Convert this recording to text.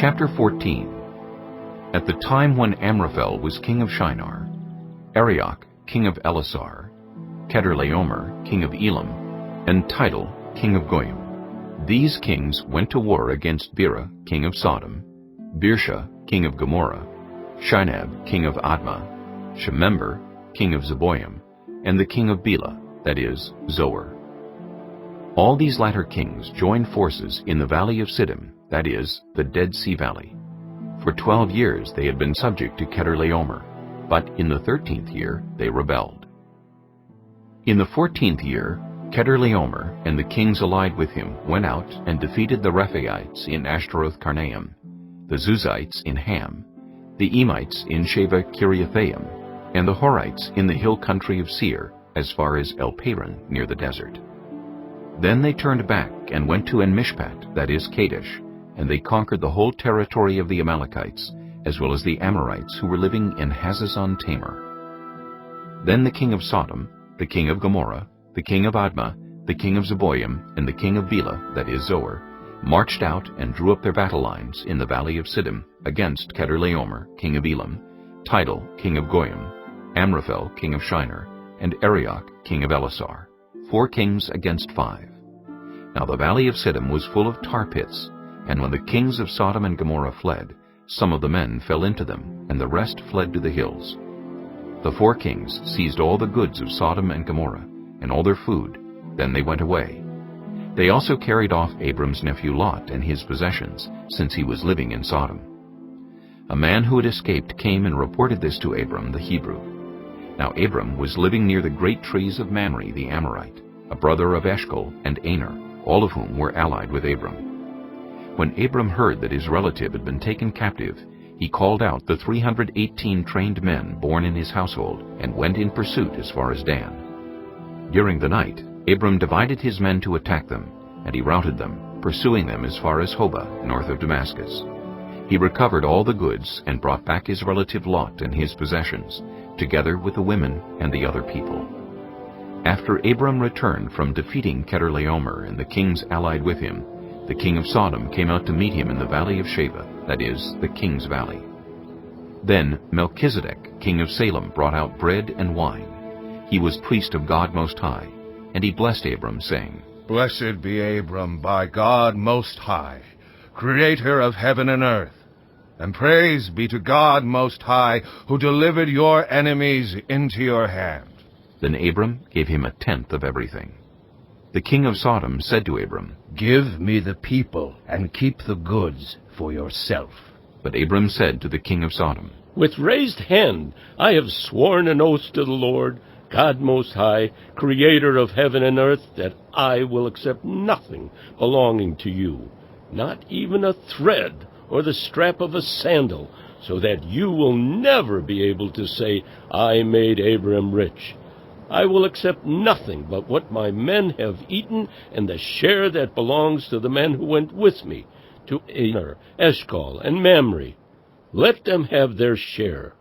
Chapter 14. At the time when Amraphel was king of Shinar, Arioch king of Elasar, Chedorlaomer king of Elam, and Tidal king of Goyim, these kings went to war against Bera king of Sodom, Birsha king of Gomorrah, Shinab king of Admah, Shemember king of Zeboim, and the king of Bela, that is, Zoar. All these latter kings joined forces in the valley of Siddim, that is, the Dead Sea Valley. For 12 years they had been subject to Chedorlaomer, but in the 13th year they rebelled. In the 14th year, Chedorlaomer and the kings allied with him went out and defeated the Rephaites in Ashtaroth-Karnaim, the Zuzites in Ham, the Emites in Sheva Kiriathaim, and the Horites in the hill country of Seir, as far as El-Paran near the desert. Then they turned back and went to En-Mishpat, that is Kadesh, and they conquered the whole territory of the Amalekites, as well as the Amorites who were living in Hazazon-Tamar. Then the king of Sodom, the king of Gomorrah, the king of Admah, the king of Zeboim, and the king of Bela, that is Zoar, marched out and drew up their battle lines in the valley of Siddim against Chedorlaomer, king of Elam, Tidal, king of Goyim, Amraphel, king of Shinar, and Arioch, king of Elasar, 4 kings against 5. Now the valley of Siddim was full of tar pits, and when the kings of Sodom and Gomorrah fled, some of the men fell into them, and the rest fled to the hills. The 4 kings seized all the goods of Sodom and Gomorrah, and all their food. Then they went away. They also carried off Abram's nephew Lot and his possessions, since he was living in Sodom. A man who had escaped came and reported this to Abram the Hebrew. Now Abram was living near the great trees of Mamre the Amorite, a brother of Eshcol and Aner, all of whom were allied with Abram. When Abram heard that his relative had been taken captive, he called out the 318 trained men born in his household and went in pursuit as far as Dan. During the night, Abram divided his men to attack them, and he routed them, pursuing them as far as Hobah, north of Damascus. He recovered all the goods and brought back his relative Lot and his possessions, together with the women and the other people. After Abram returned from defeating Chedorlaomer and the kings allied with him, the king of Sodom came out to meet him in the valley of Sheva, that is, the king's valley. Then Melchizedek, king of Salem, brought out bread and wine. He was priest of God Most High, and he blessed Abram, saying, Blessed be Abram by God Most High, creator of heaven and earth. And praise be to God Most High, who delivered your enemies into your hand. Then Abram gave him 1/10 of everything. The king of Sodom said to Abram, Give me the people, and keep the goods for yourself. But Abram said to the king of Sodom, With raised hand I have sworn an oath to the Lord, God Most High, creator of heaven and earth, that I will accept nothing belonging to you, not even a thread or the strap of a sandal, so that you will never be able to say, I made Abram rich. I will accept nothing but what my men have eaten, and the share that belongs to the men who went with me, to Aner, Eshcol, and Mamre. Let them have their share.